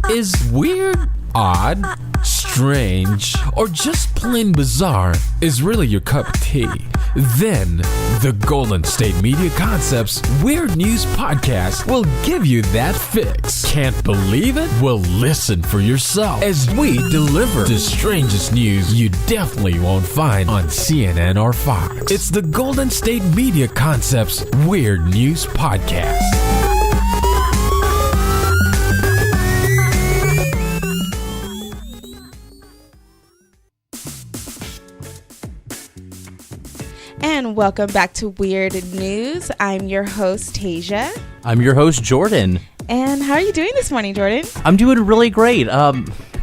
Is weird, odd, strange, or just plain bizarre is really your cup of tea? Then, the Golden State Media Concepts Weird News Podcast will give you that fix. Can't believe it? Well, listen for yourself as we deliver the strangest news you definitely won't find on CNN or Fox. It's the Golden State Media Concepts Weird News Podcast. And welcome back to Weird News. I'm your host, Taejha. I'm your host, Jordan. And how are you doing this morning, Jordan? I'm doing really great.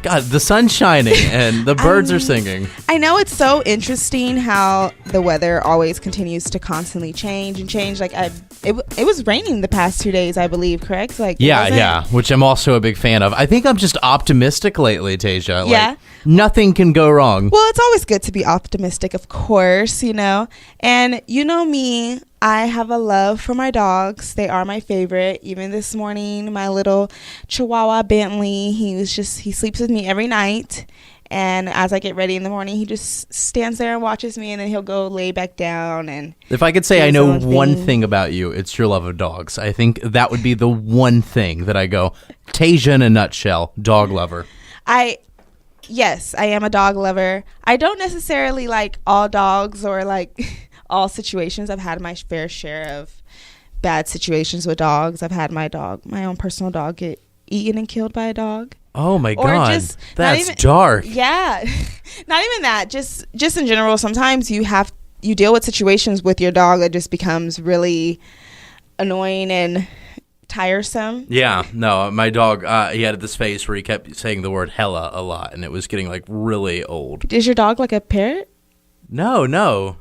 God, the sun's shining and the birds are singing. I know it's so interesting how the weather always continues to constantly change. Like it was raining the past 2 days, I believe, correct? Yeah, which I'm also a big fan of. I think I'm just optimistic lately, Taejha. Yeah. Nothing can go wrong. Well, it's always good to be optimistic, of course, And you know me, I have a love for my dogs. They are my favorite. Even this morning, my little Chihuahua Bentley, he sleeps with me every night. And as I get ready in the morning, he just stands there and watches me, and then he'll go lay back down. And if I could say I know one thing about you, it's your love of dogs. I think that would be the one thing that I go, Taejha in a nutshell, dog lover. Yes, I am a dog lover. I don't necessarily like all dogs or like all situations. I've had my fair share of bad situations with dogs. I've had my own personal dog, get eaten and killed by a dog. Oh my God, that's dark. Yeah, not even that. Just in general, sometimes you deal with situations with your dog that just becomes really annoying and tiresome. Yeah, no, my dog, he had this phase where he kept saying the word hella a lot, and it was getting like really old. Is your dog like a parrot? No.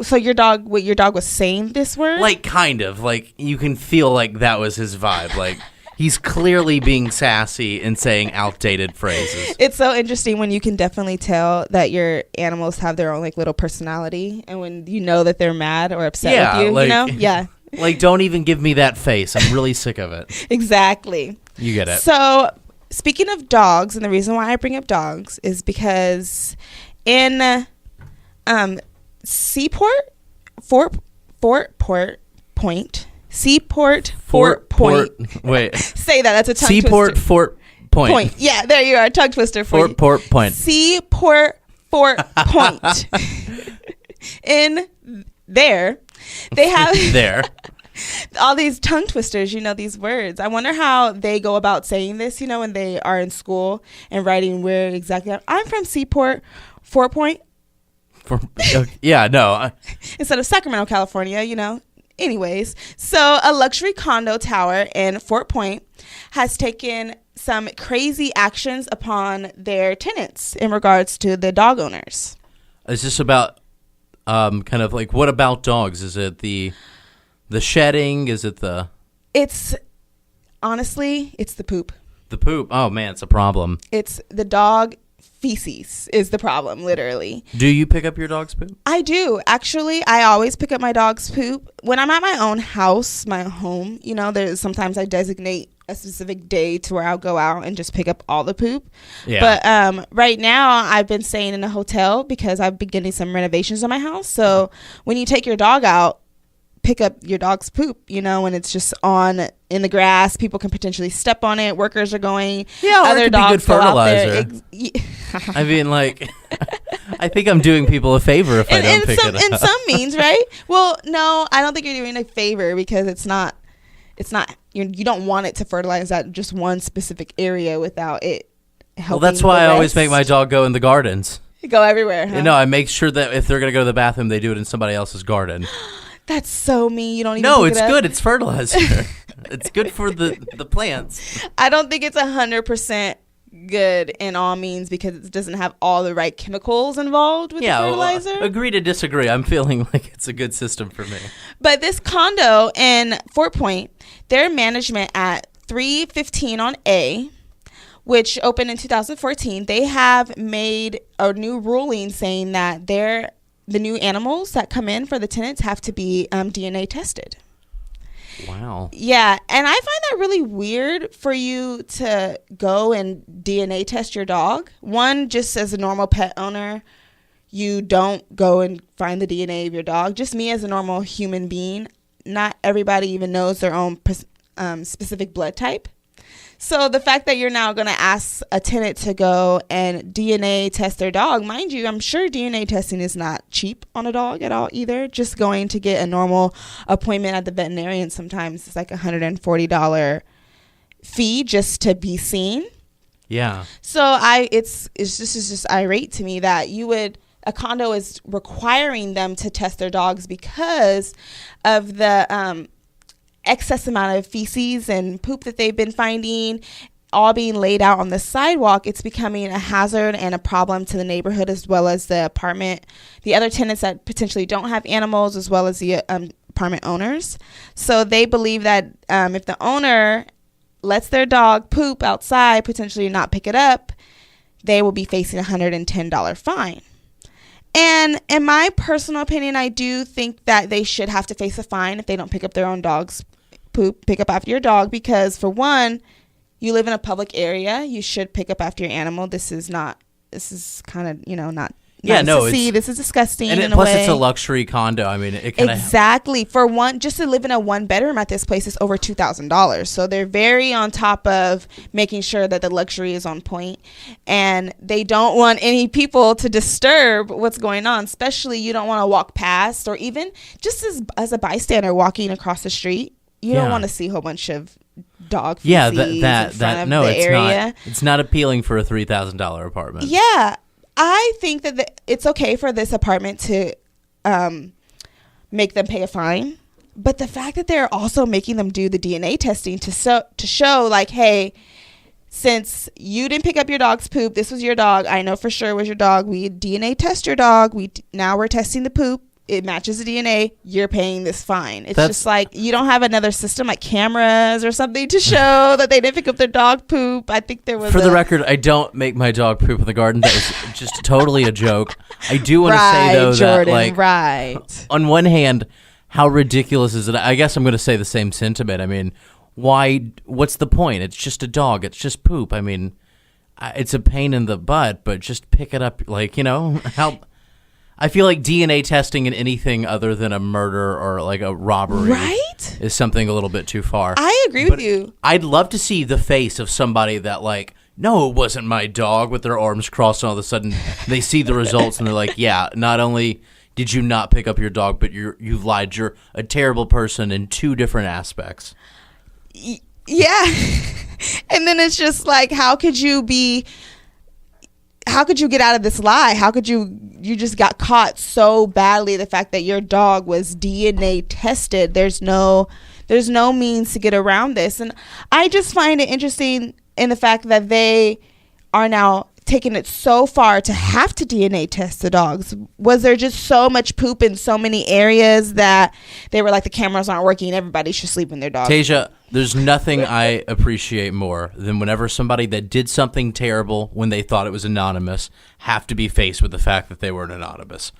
So your dog was saying this word? Like kind of, like you can feel like that was his vibe. Like he's clearly being sassy and saying outdated phrases. It's so interesting when you can definitely tell that your animals have their own like little personality, and when you know that they're mad or upset with you, like, Yeah. Like, don't even give me that face. I'm really sick of it. Exactly. You get it. So, speaking of dogs, and the reason why I bring up dogs is because in Seaport, Fort Point. Wait. Say that. That's a tongue Seaport, twister. Fort Point. Yeah, there you are. Tongue twister for you. Fort Point. Seaport, Fort Point. In there, they have all these tongue twisters, these words. I wonder how they go about saying this, when they are in school and writing where exactly. I'm from Seaport, Fort Point. Yeah, no. Instead of Sacramento, California, Anyways, so a luxury condo tower in Fort Point has taken some crazy actions upon their tenants in regards to the dog owners. Is this about kind of like, what about dogs? Is it the shedding? Is it the... Honestly, it's the poop. The poop. Oh, man, it's a problem. It's the dog feces is the problem, literally. Do you pick up your dog's poop? I do. Actually, I always pick up my dog's poop. When I'm at my own house, my home, there's sometimes I designate a specific day to where I'll go out and just pick up all the poop. Yeah. But right now, I've been staying in a hotel because I've been getting some renovations on my house. So when you take your dog out, pick up your dog's poop, when it's just in the grass. People can potentially step on it. Workers are going. Yeah, other it could dogs be good fertilizer. There. I mean, like, I think I'm doing people a favor if I don't pick it up. In some means, right? Well, no, I don't think you're doing a favor because it's not. You don't want it to fertilize that just one specific area without it helping. Well, that's why I always make my dog go in the gardens. Go everywhere, huh? I make sure that if they're going to go to the bathroom, they do it in somebody else's garden. That's so mean. You don't even No, pick it's it up? good. It's fertilizer. It's good for the plants. I don't think it's 100% good in all means because it doesn't have all the right chemicals involved with the fertilizer. Agree to disagree. I'm feeling like it's a good system for me. But this condo in Fort Point, their management at 315 on A, which opened in 2014, they have made a new ruling saying that the new animals that come in for the tenants have to be DNA tested. Wow. Yeah, and I find that really weird for you to go and DNA test your dog. One, just as a normal pet owner, you don't go and find the DNA of your dog. Just me as a normal human being, not everybody even knows their own specific blood type. So the fact that you're now going to ask a tenant to go and DNA test their dog, mind you, I'm sure DNA testing is not cheap on a dog at all either. Just going to get a normal appointment at the veterinarian, sometimes it's like $140 fee just to be seen. Yeah. So it's just irate to me that a condo is requiring them to test their dogs because of the excess amount of feces and poop that they've been finding, all being laid out on the sidewalk. It's becoming a hazard and a problem to the neighborhood as well as the other tenants that potentially don't have animals, as well as the apartment owners. So they believe that if the owner lets their dog poop outside, potentially not pick it up, they will be facing a $110 fine. And in my personal opinion, I do think that they should have to face a fine if they don't pick up their own dog's poop, pick up after your dog, because for one, you live in a public area. You should pick up after your animal. This is kind of, not this is disgusting. And plus it's a luxury condo. I mean, it exactly. For one, just to live in a one bedroom at this place is over $2,000. So they're very on top of making sure that the luxury is on point, and they don't want any people to disturb what's going on. Especially, you don't want to walk past, or even just as a bystander walking across the street, you don't want to see a whole bunch of dog feces It's not appealing for a $3,000 apartment. Yeah. I think that it's okay for this apartment to make them pay a fine, but the fact that they're also making them do the DNA testing to show like, hey, since you didn't pick up your dog's poop, this was your dog. I know for sure it was your dog. We DNA test your dog. Now we're testing the poop. It matches the DNA. You're paying this fine. It's just like you don't have another system like cameras or something to show that they didn't pick up their dog poop. I think there was. For the record, I don't make my dog poop in the garden. That was just totally a joke. I do want to say though Jordan, that on one hand, how ridiculous is it? I guess I'm going to say the same sentiment. I mean, why? What's the point? It's just a dog. It's just poop. I mean, it's a pain in the butt, but just pick it up. How. I feel like DNA testing in anything other than a murder or like a robbery is something a little bit too far. I agree with you. I'd love to see the face of somebody that no, it wasn't my dog, with their arms crossed, and all of a sudden they see the results and they're like, yeah, not only did you not pick up your dog, but you've lied. You're a terrible person in two different aspects. Yeah. And then it's just like, how could you get out of this lie? How could you just got caught so badly? The fact that your dog was DNA tested, there's no means to get around this. And I just find it interesting in the fact that they are now taking it so far to have to DNA test the dogs. Was there just so much poop in so many areas that they were like, the cameras aren't working, everybody should sleep in their dog? Taejha, there's nothing I appreciate more than whenever somebody that did something terrible when they thought it was anonymous have to be faced with the fact that they weren't anonymous.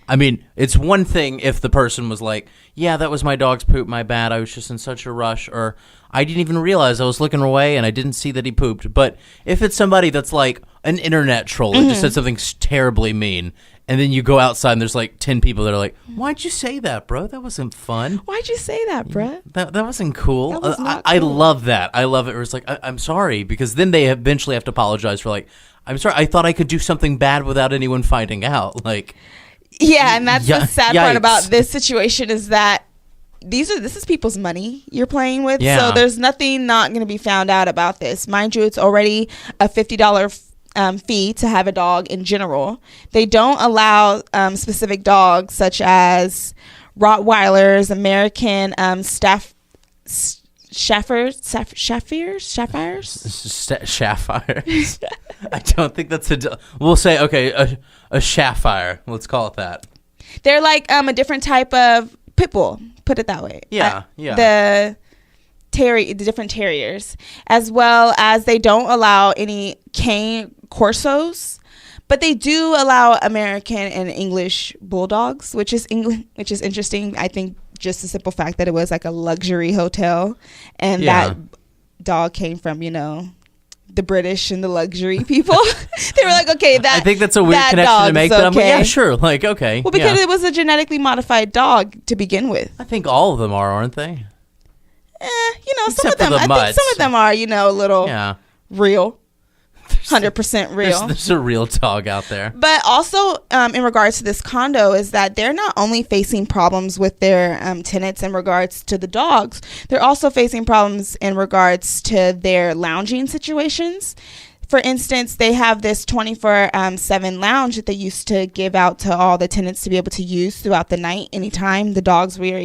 I mean, it's one thing if the person was like, yeah, that was my dog's poop, my bad, I was just in such a rush, or I didn't even realize I was looking away and I didn't see that he pooped. But if it's somebody that's like an internet troll that just said something terribly mean, and then you go outside and there's like 10 people that are like, why'd you say that, bro? That wasn't fun. Why'd you say that, bro? That wasn't cool. That was not I cool. love that. I love it. Where it's like, I'm sorry, because then they eventually have to apologize for like, I'm sorry, I thought I could do something bad without anyone finding out. Like, yeah, and that's the sad yikes. part about this situation is that this is people's money you're playing with. Yeah. So there's nothing not going to be found out about this. Mind you, it's already a $50 fee to have a dog in general. They don't allow specific dogs such as Rottweilers, American Shaffirs. I don't think that's we'll say, okay, a Shaffier. Let's call it that. They're like a different type of pit bull, put it that way. Yeah. The different terriers, as well as they don't allow any cane corsos, but they do allow American and English bulldogs, which is interesting. I think just the simple fact that it was like a luxury hotel, and that dog came from, the British and the luxury people. They were like, okay, I think that's a weird connection to make, but I'm like, yeah, sure. Like, okay. Well, because it was a genetically modified dog to begin with. I think all of them are, aren't they? Some of them, I think some of them are, a little real. 100% real. There's a real dog out there. But also, in regards to this condo, is that they're not only facing problems with their tenants in regards to the dogs, they're also facing problems in regards to their lounging situations. For instance, they have this 24/7 lounge that they used to give out to all the tenants to be able to use throughout the night, anytime the dogs were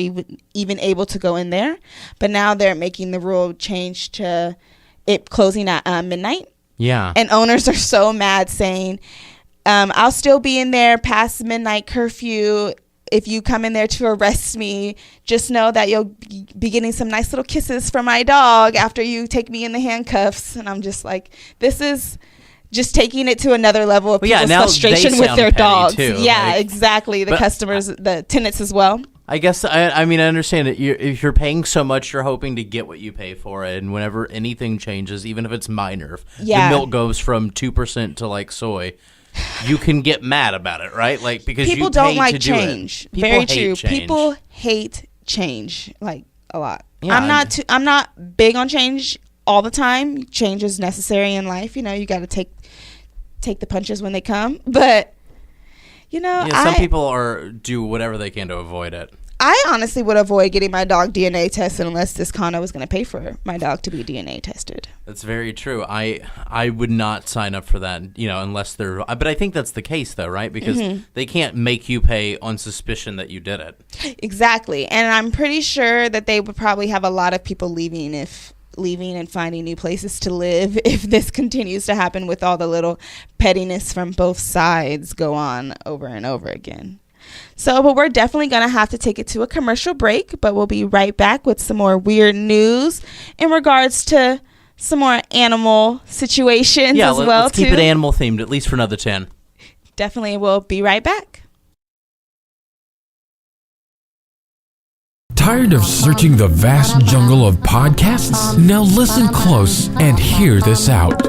even able to go in there. But now they're making the rule change to it closing at midnight. Yeah. And owners are so mad, saying, I'll still be in there past midnight curfew. If you come in there to arrest me, just know that you'll be getting some nice little kisses from my dog after you take me in the handcuffs. And I'm just like, this is just taking it to another level of people's frustration with their dogs. Too. Yeah, exactly. The customers, the tenants as well. I guess, I mean, I understand that if you're paying so much, you're hoping to get what you pay for it. And whenever anything changes, even if it's minor, if the milk goes from 2% to like soy, you can get mad about it, right? Like, because people you don't like to change. Do it. Very true. Change. People hate change, like, a lot. Yeah, I'm not big on change all the time. Change is necessary in life. You got to take the punches when they come. But some people do whatever they can to avoid it. I honestly would avoid getting my dog DNA tested unless this condo was going to pay for my dog to be DNA tested. That's very true. I would not sign up for that, unless they're. But I think that's the case, though, right? Because they can't make you pay on suspicion that you did it. Exactly, and I'm pretty sure that they would probably have a lot of people leaving and finding new places to live if this continues to happen with all the little pettiness from both sides go on over and over again. So, but we're definitely going to have to take it to a commercial break, but we'll be right back with some more weird news in regards to some more animal situations as well, let's keep it animal themed, at least for another 10. Definitely. We'll be right back. Tired of searching the vast jungle of podcasts? Now listen close and hear this out.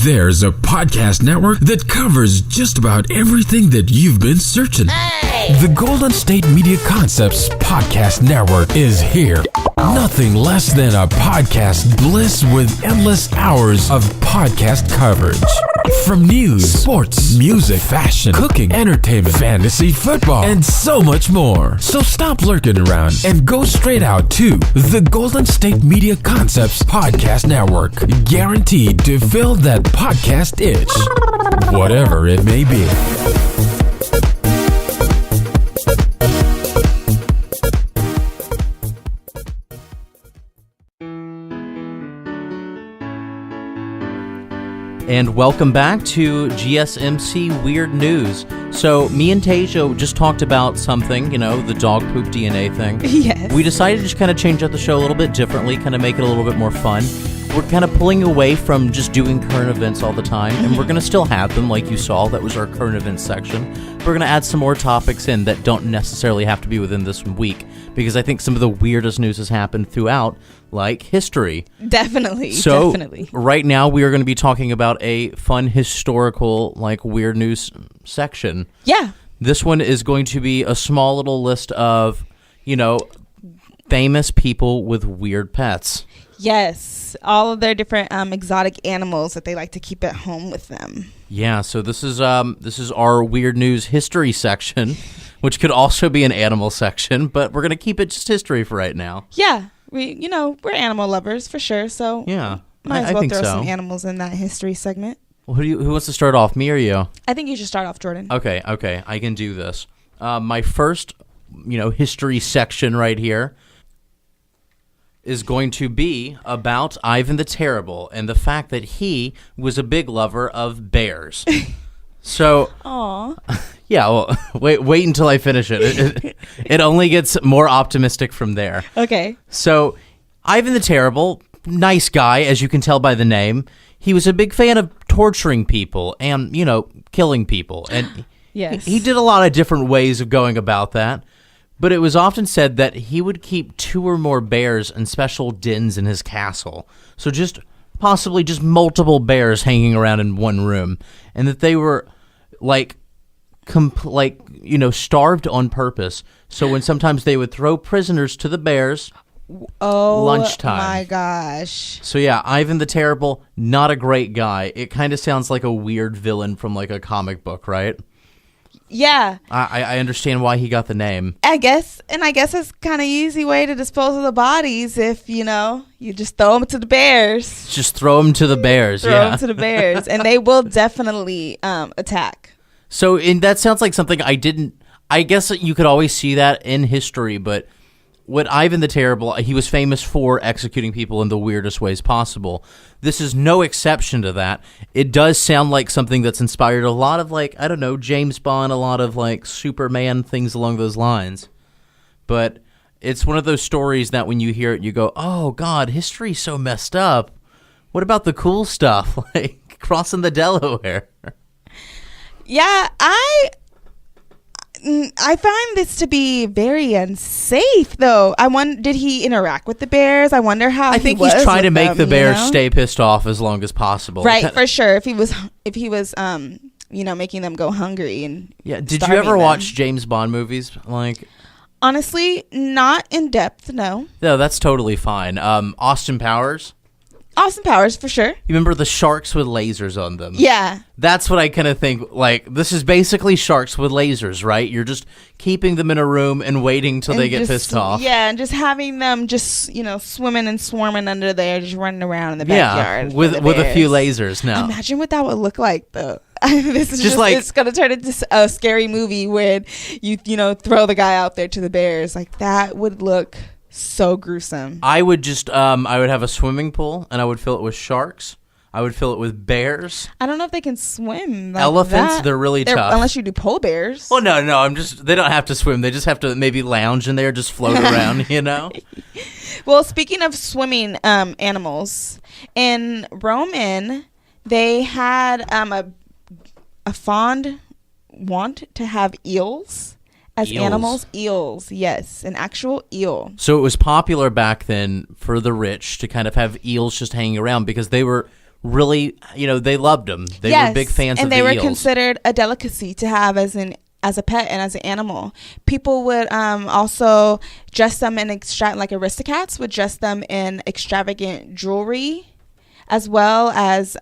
There's a podcast network that covers just about everything that you've been searching. The Golden State Media Concepts Podcast Network is here. Nothing less than a podcast bliss with endless hours of podcast coverage. From news, sports, music, fashion, cooking, entertainment, fantasy, football, and so much more. So stop lurking around and go straight out to the Golden State Media Concepts Podcast Network. Guaranteed to fill that podcast itch, whatever it may be. And welcome back to GSMC Weird News. So me and Taejha just talked about something, the dog poop DNA thing. Yes. We decided to just kind of change up the show a little bit differently, kind of make it a little bit more fun. We're kind of pulling away from just doing current events all the time, and we're going to still have them like you saw. That was our current events section. We're going to add some more topics in that don't necessarily have to be within this week, because I think some of the weirdest news has happened throughout, like history. Definitely. So right now we are going to be talking about a fun historical, like, weird news section. Yeah. This one is going to be a small little list of, famous people with weird pets. Yes, all of their different exotic animals that they like to keep at home with them. Yeah, so this is our weird news history section, which could also be an animal section, but we're gonna keep it just history for right now. Yeah, we're animal lovers for sure. So yeah, might as well throw some animals in that history segment. Well, who wants to start off, me or you? I think you should start off, Jordan. Okay, I can do this. My first, history section right here is going to be about Ivan the Terrible and the fact that he was a big lover of bears. So, aww. Yeah, well, wait until I finish it. It only gets more optimistic from there. Okay. So, Ivan the Terrible, nice guy, as you can tell by the name. He was a big fan of torturing people and, killing people. And yes. He did a lot of different ways of going about that. But it was often said that he would keep 2 or more bears in special dens in his castle. So possibly just multiple bears hanging around in one room. And that they were starved on purpose. So when sometimes they would throw prisoners to the bears, lunchtime. Oh my gosh. So yeah, Ivan the Terrible, not a great guy. It kind of sounds like a weird villain from like a comic book, right? Yeah. I understand why he got the name. I guess it's kind of easy way to dispose of the bodies if, you just throw them to the bears. Just throw them to the bears, Throw them to the bears, and they will definitely attack. So that sounds like something I guess you could always see that in history, but what Ivan the Terrible, he was famous for executing people in the weirdest ways possible. This is no exception to that. It does sound like something that's inspired a lot of, James Bond, a lot of, Superman, things along those lines. But it's one of those stories that when you hear it, you go, oh, God, history's so messed up. What about the cool stuff, like crossing the Delaware? Yeah, I find this to be very unsafe, though. Did he interact with the bears? I wonder how. I think he's trying to make the bears stay pissed off as long as possible. Right, for sure. If he was, making them go hungry and Did you ever watch James Bond movies? Honestly, not in depth. No. No, that's totally fine. Austin Powers. Austin Powers, for sure. You remember the sharks with lasers on them? Yeah. That's what I kind of think, this is basically sharks with lasers, right? You're just keeping them in a room and waiting till they get pissed off. Yeah, and just having them swimming and swarming under there, just running around in the backyard. Yeah, with a few lasers now. Imagine what that would look like, though. This is it's going to turn into a scary movie when you throw the guy out there to the bears. That would look so gruesome. I would just I would have a swimming pool and I would fill it with sharks. I would fill it with bears. I don't know if they can swim. Elephants, they're really tough. Unless you do polar bears. Well, no, they don't have to swim. They just have to maybe lounge in there, just float around, Well, speaking of swimming animals, in Roman, they had a fond want to have eels. As animals, eels, yes, an actual eel. So it was popular back then for the rich to kind of have eels just hanging around because they were really, they loved them. They were big fans of the eels. And they were considered a delicacy to have as a pet and as an animal. People would also dress them in like aristocrats would dress them in extravagant jewelry, as well as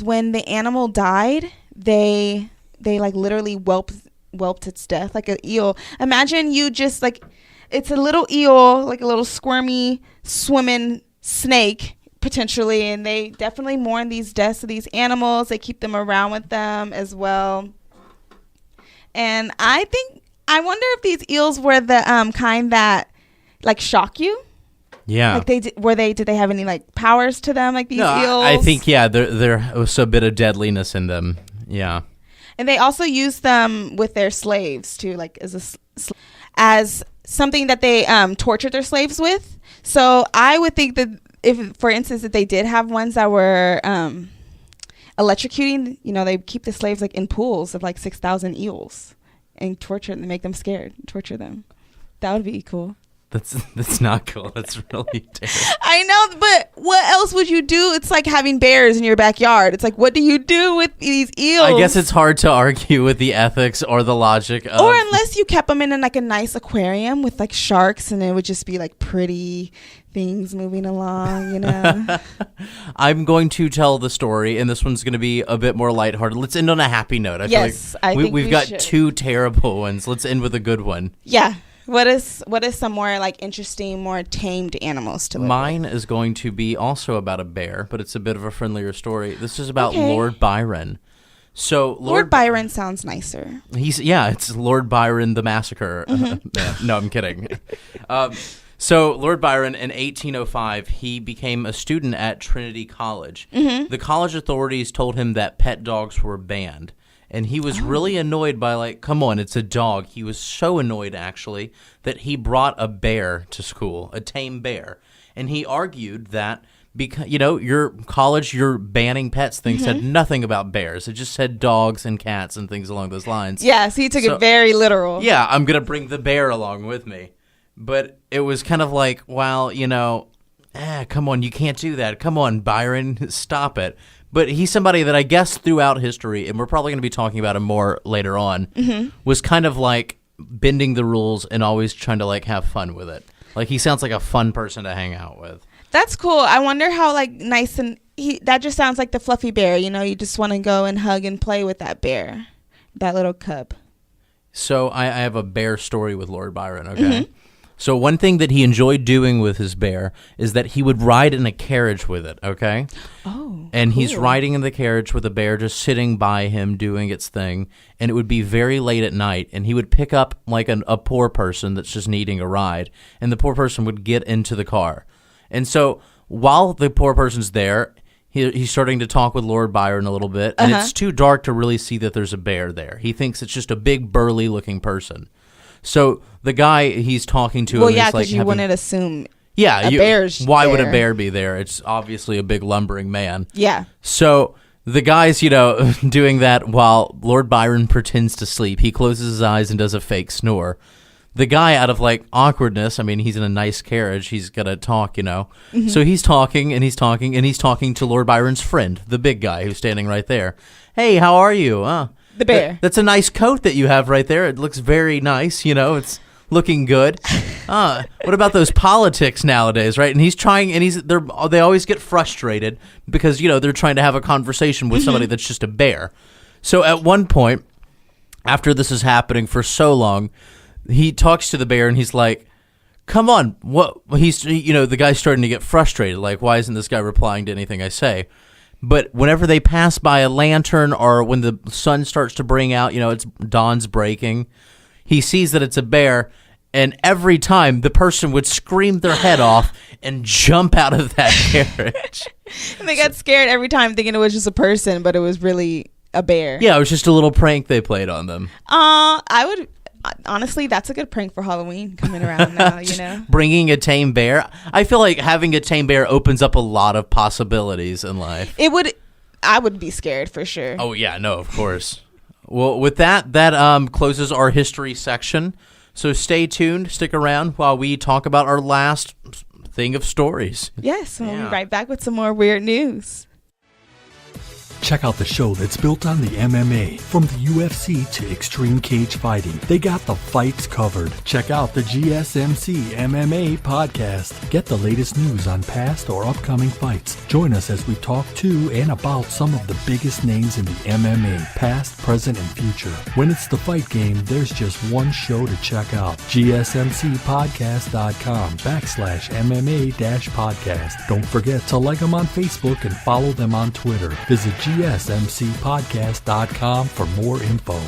when the animal died. They literally whelped its death like an eel. Imagine you just it's a little eel, like a little squirmy swimming snake potentially, and they definitely mourn these deaths of these animals. They keep them around with them as well. And I wonder if these eels were the kind that shock you. Yeah. Did they have any powers to them these eels? I think there was a bit of deadliness in them. Yeah. And they also use them with their slaves too, as something that they tortured their slaves with. So I would think that if, for instance, that they did have ones that were electrocuting, they keep the slaves in pools of 6,000 eels and torture them, make them scared, torture them. That would be cool. That's not cool. That's really terrible. I know, but what else would you do? It's like having bears in your backyard. It's what do you do with these eels? I guess it's hard to argue with the ethics or the logic of... Or unless you kept them in a nice aquarium with sharks, and it would just be pretty things moving along, I'm going to tell the story, and this one's going to be a bit more lighthearted. Let's end on a happy note. I think we've got two terrible ones. Let's end with a good one. Yeah. What is some more interesting, more tamed animals to live Mine with? is going to be also about a bear, but it's a bit of a friendlier story. This is about Lord Byron. So Lord Byron sounds nicer. It's Lord Byron the Massacre. Mm-hmm. No, I'm kidding. So Lord Byron, in 1805, he became a student at Trinity College. Mm-hmm. The college authorities told him that pet dogs were banned. And he was really annoyed by come on, it's a dog. He was so annoyed, actually, that he brought a bear to school, a tame bear. And he argued that because your college, your banning pets thing said nothing about bears. It just said dogs and cats and things along those lines. Yeah, so he took it very literal. Yeah, I'm gonna bring the bear along with me, but it was kind of like, well, come on, you can't do that. Come on, Byron, stop it. But he's somebody that I guess throughout history, and we're probably going to be talking about him more later on, was kind of like bending the rules and always trying to like have fun with it. Like he sounds like a fun person to hang out with. That's cool. I wonder how like nice and that just sounds like the fluffy bear. You just want to go and hug and play with that bear, that little cub. So I have a bear story with Lord Byron. Okay. So one thing that he enjoyed doing with his bear is that he would ride in a carriage with it, okay? Oh, and cool. He's riding in the carriage with a bear just sitting by him doing its thing, and it would be very late at night, and he would pick up like a poor person that's just needing a ride, and the poor person would get into the car. And so while the poor person's there, he's starting to talk with Lord Byron a little bit, and it's too dark to really see that there's a bear there. He thinks it's just a big burly-looking person. So the guy he's talking to, well, yeah, because you wouldn't assume. Yeah, bear's why there. would a bear be there? It's obviously a big lumbering man. Yeah. So the guy's, doing that while Lord Byron pretends to sleep. He closes his eyes and does a fake snore. The guy, out of like awkwardness, I mean, he's in a nice carriage. He's gonna talk, So he's talking and he's talking and he's talking to Lord Byron's friend, the big guy who's standing right there. Hey, how are you? The bear. That's a nice coat that you have right there. It looks very nice, it's looking good. What about those politics nowadays, right? And he's trying, and they always get frustrated because, they're trying to have a conversation with somebody that's just a bear. So at one point, after this is happening for so long, he talks to the bear and he's like, come on, what? The guy's starting to get frustrated. Like, why isn't this guy replying to anything I say? But whenever they pass by a lantern or when the sun starts to bring out, it's dawn's breaking, he sees that it's a bear, and every time the person would scream their head off and jump out of that carriage. They got scared every time thinking it was just a person, but it was really a bear. Yeah, it was just a little prank they played on them. Honestly, that's a good prank for Halloween coming around now, Bringing a tame bear. I feel like having a tame bear opens up a lot of possibilities in life. I would be scared for sure. Oh, yeah, no, of course. Well, with that closes our history section. So stay tuned, stick around while we talk about our last thing of stories. Yes, we'll be right back with some more weird news. Check out the show that's built on the MMA. From the UFC to extreme cage fighting, they got the fights covered. Check out the GSMC MMA podcast. Get the latest news on past or upcoming fights. Join us as we talk to and about some of the biggest names in the MMA, past, present, and future. When it's the fight game, there's just one show to check out. GSMCpodcast.com/MMA-podcast. Don't forget to like them on Facebook and follow them on Twitter. Visit GSMCpodcast.com for more info.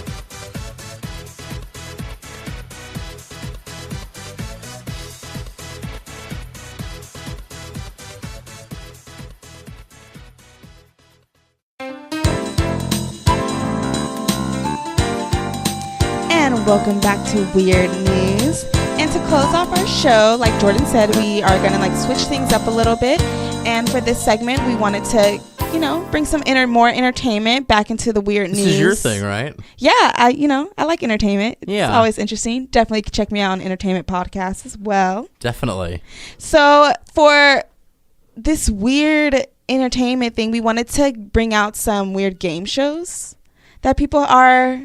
And welcome back to Weird News. And to close off our show, like Jordan said, we are going to switch things up a little bit. And for this segment, we wanted to bring some more entertainment back into the weird news. This is your thing, right? Yeah, I like entertainment. It's Yeah. always interesting. Definitely check me out on entertainment podcasts as well. Definitely. So for this weird entertainment thing, we wanted to bring out some weird game shows that people are,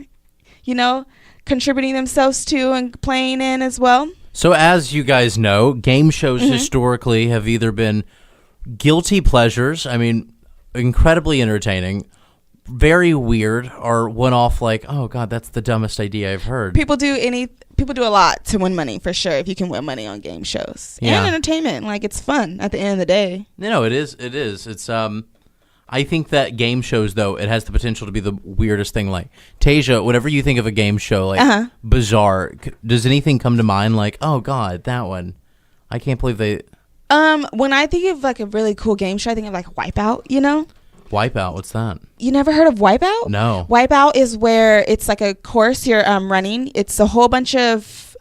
contributing themselves to and playing in as well. So as you guys know, game shows historically have either been guilty pleasures, incredibly entertaining, very weird, or one-off like, oh god, that's the dumbest idea I've heard. People do a lot to win money for sure if you can win money on game shows. Yeah. And entertainment, it's fun at the end of the day. No, it is. It's I think that game shows, though, it has the potential to be the weirdest thing. Like, Taejha, whenever you think of a game show, bizarre, does anything come to mind like, oh god, that one? I can't believe they... When I think of a really cool game show, I think of Wipeout, Wipeout, what's that? You never heard of Wipeout? No. Wipeout is where it's a course you're running. It's a whole bunch of,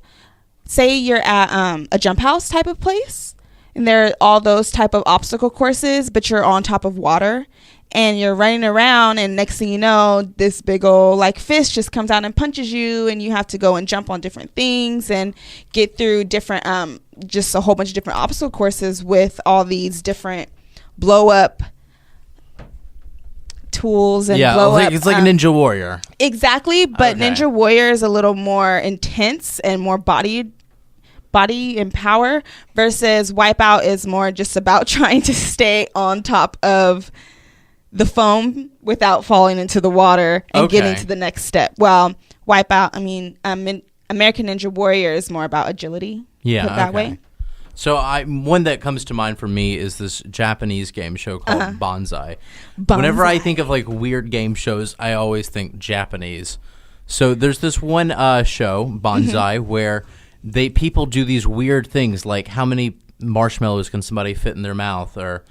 say you're at a jump house type of place, And there are all those type of obstacle courses, but you're on top of water and you're running around, and next thing you know, this big old like fish just comes out and punches you, and you have to go and jump on different things and get through different just a whole bunch of different obstacle courses with all these different blow up tools and blow up. It's like a Ninja Warrior. Exactly, but Ninja Warrior is a little more intense and more body and power, versus Wipeout is more just about trying to stay on top of the foam without falling into the water and getting to the next step. Well, Wipeout, American Ninja Warrior is more about agility. Yeah, put that way. So one that comes to mind for me is this Japanese game show called Bonsai. Whenever I think of like weird game shows, I always think Japanese. So there's this one show, Bonsai, where people do these weird things, like how many marshmallows can somebody fit in their mouth, or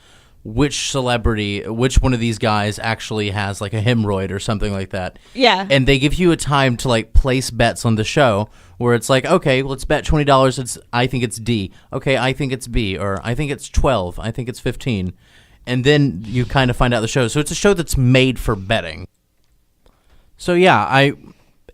which one of these guys actually has like a hemorrhoid or something like that. Yeah. And they give you a time to like place bets on the show, where it's like, okay, let's bet $20. I think it's D. Okay, I think it's B. Or I think it's 12. I think it's 15. And then you kind of find out the show. So it's a show that's made for betting. So yeah,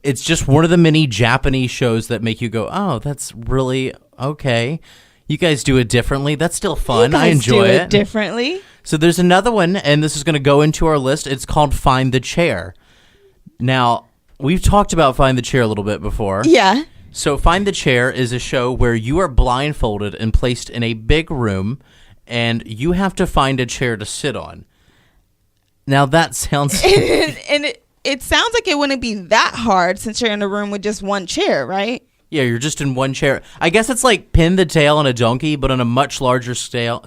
it's just one of the many Japanese shows that make you go, oh, that's really okay. You guys do it differently. That's still fun. I enjoy it. Differently. So there's another one, and this is going to go into our list. It's called Find the Chair. Now, we've talked about Find the Chair a little bit before. Yeah. So Find the Chair is a show where you are blindfolded and placed in a big room, and you have to find a chair to sit on. Now, that sounds... and it sounds like it wouldn't be that hard since you're in a room with just one chair, right? Yeah, you're just in one chair. I guess it's like pin the tail on a donkey, but on a much larger scale.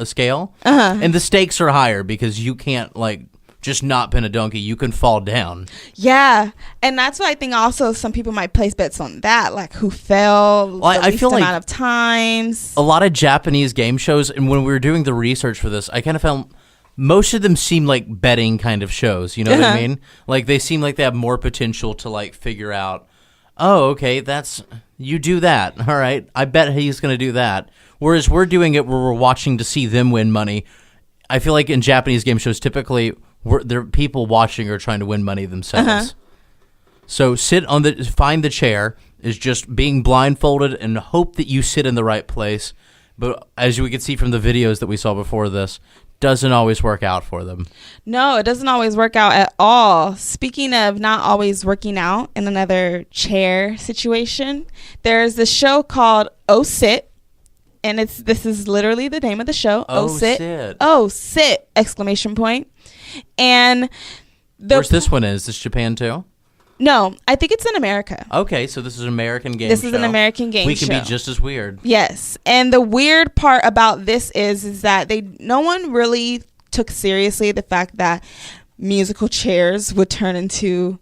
And the stakes are higher because you can't like just not pin a donkey. You can fall down. Yeah, and that's why I think also some people might place bets on that, like who fell the least amount of times. A lot of Japanese game shows, and when we were doing the research for this, I kind of found most of them seem like betting kind of shows. You know what I mean? Like they seem like they have more potential to like figure out, oh, okay, you do that. All right. I bet he's going to do that. Whereas we're doing it where we're watching to see them win money. I feel like in Japanese game shows, typically, there are people watching or trying to win money themselves. So find the chair is just being blindfolded and hope that you sit in the right place. But as we can see from the videos that we saw before this, doesn't always work out for them. No, it doesn't always work out at all. Speaking of not always working out in another chair situation, there's this show called Oh Sit, and this is literally the name of the show. Oh Sit. Oh Sit! Exclamation point. And where's this one? Is this Japan too? No, I think it's in America. Okay, so this is an American game show. This is an American game show. We can be just as weird. Yes. And the weird part about this is that no one really took seriously the fact that musical chairs would turn into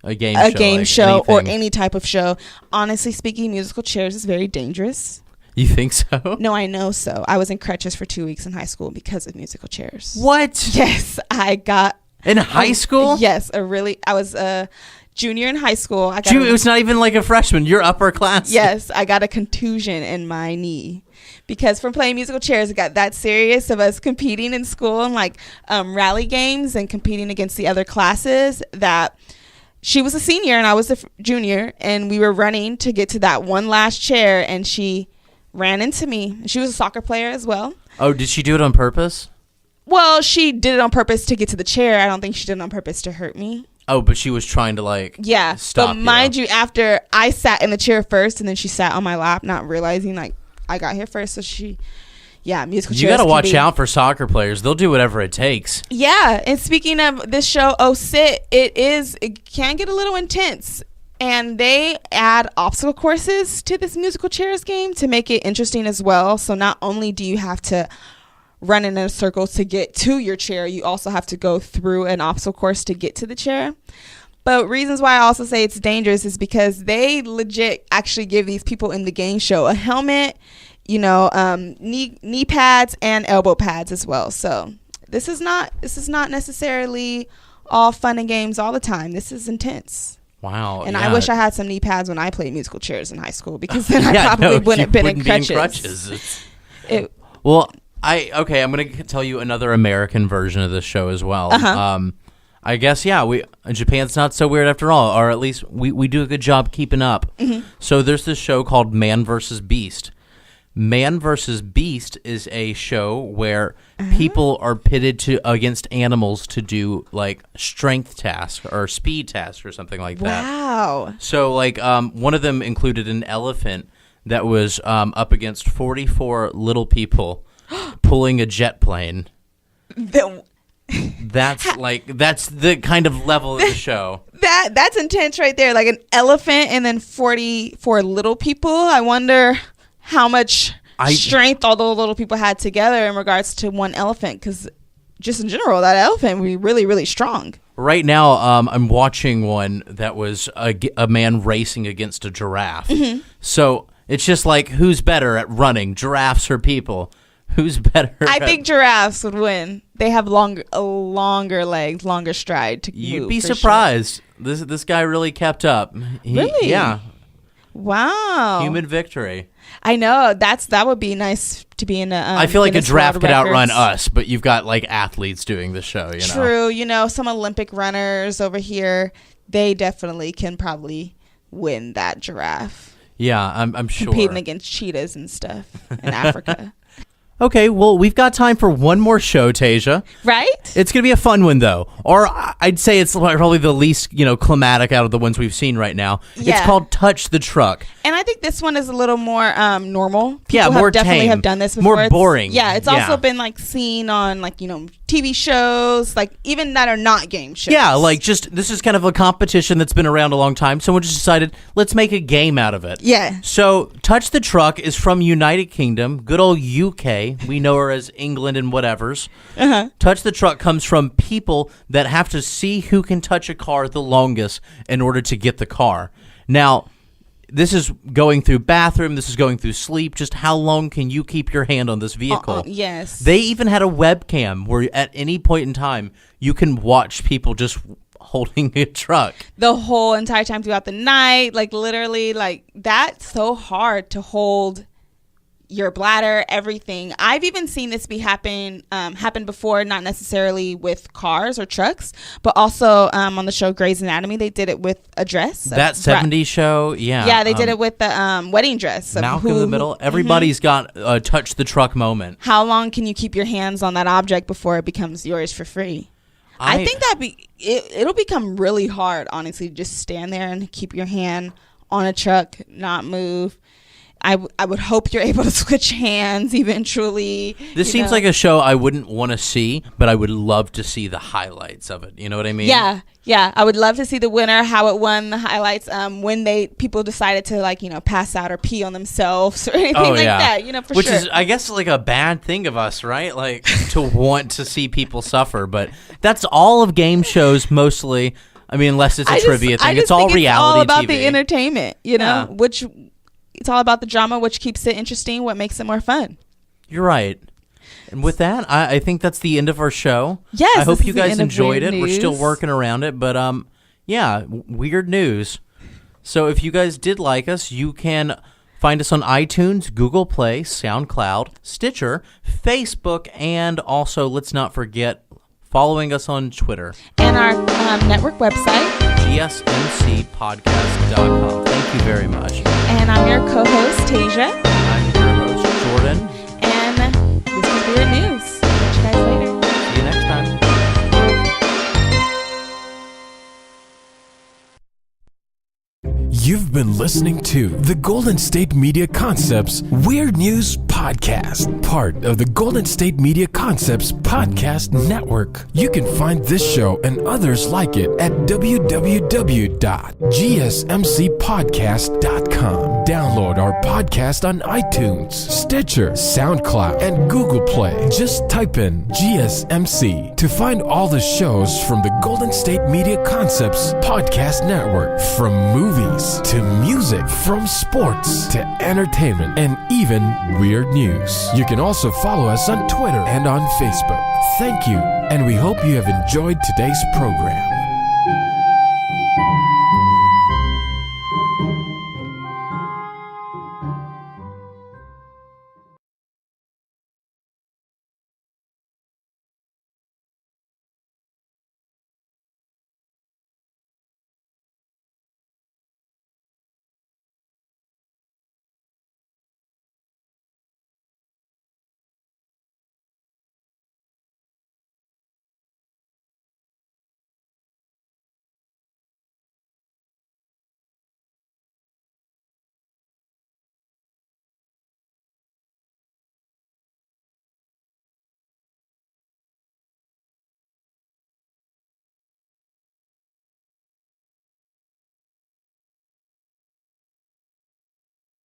a game show or any type of show. Honestly speaking, musical chairs is very dangerous. You think so? No, I know so. I was in crutches for 2 weeks in high school because of musical chairs. What? Yes, I got... In high school? Yes, I was a junior in high school. It was not even like a freshman. You're upper class. Yes, I got a contusion in my knee because from playing musical chairs, it got that serious of us competing in school and like rally games and competing against the other classes that she was a senior and I was a junior, and we were running to get to that one last chair, and she ran into me. She was a soccer player as well. Oh, did she do it on purpose? Well, she did it on purpose to get to the chair. I don't think she did it on purpose to hurt me. Oh, but she was trying to stop. But mind you, after I sat in the chair first, and then she sat on my lap, not realizing like I got here first. So musical chairs. You got to watch out for soccer players. They'll do whatever it takes. Yeah, and speaking of this show, Oh Sit, it can get a little intense. And they add obstacle courses to this musical chairs game to make it interesting as well. So not only do you have to run in a circle to get to your chair, you also have to go through an obstacle course to get to the chair. But reasons why I also say it's dangerous is because they legit actually give these people in the game show a helmet, knee pads and elbow pads as well. So this is not necessarily all fun and games all the time. This is intense. Wow. And I wish I had some knee pads when I played musical chairs in high school, because then I probably wouldn't have been in crutches. I'm going to tell you another American version of this show as well. I guess, Japan's not so weird after all, or at least we do a good job keeping up. So there's this show called Man vs. Beast. Man vs. Beast is a show where people are pitted against animals to do like strength tasks or speed tasks or something like that. Wow. So like one of them included an elephant that was up against 44 little people pulling a jet plane. That's the kind of level of the show. That's intense right there. Like an elephant and then 44 little people. I wonder how much strength all those little people had together in regards to one elephant, because just in general, that elephant would be really, really strong. Right now, I'm watching one that was a man racing against a giraffe. So it's just like, who's better at running, giraffes or people? Who's better? I think giraffes would win. They have longer legs, longer stride to move. You'd be surprised. Sure. This guy really kept up. Really? Yeah. Wow. Human victory. I know. That would be nice to be in a. I feel like a giraffe could outrun us, but you've got like athletes doing the show. You know. True. You know, some Olympic runners over here, they definitely can probably win that giraffe. Yeah, I'm sure. Competing against cheetahs and stuff in Africa. Okay, well, we've got time for one more show, Taejha. Right? It's going to be a fun one, though. Or I'd say it's probably the least, climatic out of the ones we've seen right now. Yeah. It's called Touch the Truck. And I think this one is a little more normal. People more definitely have done this before. More boring. It's also been like seen on TV shows, like even that are not game shows. Yeah, like this is kind of a competition that's been around a long time. Someone just decided, let's make a game out of it. Yeah. So Touch the Truck is from United Kingdom, good old UK. We know her as England and whatevers. Touch the Truck comes from people that have to see who can touch a car the longest in order to get the car. Now, this is going through bathroom. This is going through sleep. Just how long can you keep your hand on this vehicle? Yes. They even had a webcam where at any point in time, you can watch people just holding a truck. The whole entire time throughout the night. Like literally, like that's so hard to hold your bladder, everything. I've even seen this happen before, not necessarily with cars or trucks, but also on the show Grey's Anatomy, they did it with a dress. That 70s show, yeah. Yeah, they did it with the wedding dress. Malcolm in the middle. Everybody's got a touch the truck moment. How long can you keep your hands on that object before it becomes yours for free? I think it'll become really hard, honestly, just stand there and keep your hand on a truck, not move. I would hope you're able to switch hands eventually. This seems like a show I wouldn't want to see, but I would love to see the highlights of it. You know what I mean? Yeah. I would love to see the winner, how it won, the highlights, when people decided to pass out or pee on themselves or anything that. Which is, I guess, like a bad thing of us, right? Like to want to see people suffer, but that's all of game shows mostly. I mean, unless it's a trivia thing, it's all reality. It's all about TV. the entertainment, which. It's all about the drama, which keeps it interesting, what makes it more fun. You're right. And with that, I think that's the end of our show. Yes. I hope you guys enjoyed it. We're still working around it, but weird news. So if you guys did like us, you can find us on iTunes, Google Play, SoundCloud, Stitcher, Facebook, and also, let's not forget, following us on Twitter. And our network website, GSMCpodcast.com. Thank you very much. And I'm your co-host, Taejha. I'm your host, Jordan. And this is Weird News. Catch you guys later. See you next time. You've been listening to the Golden State Media Concepts Weird News Podcast, part of the Golden State Media Concepts Podcast Network. You can find this show and others like it at www.gsmcpodcast.com. Download our podcast on iTunes, Stitcher, SoundCloud, and Google Play. Just type in GSMC to find all the shows from the Golden State Media Concepts Podcast Network, from movies to music, from sports to entertainment, and even weird news. You can also follow us on Twitter and on Facebook. Thank you, and we hope you have enjoyed today's program.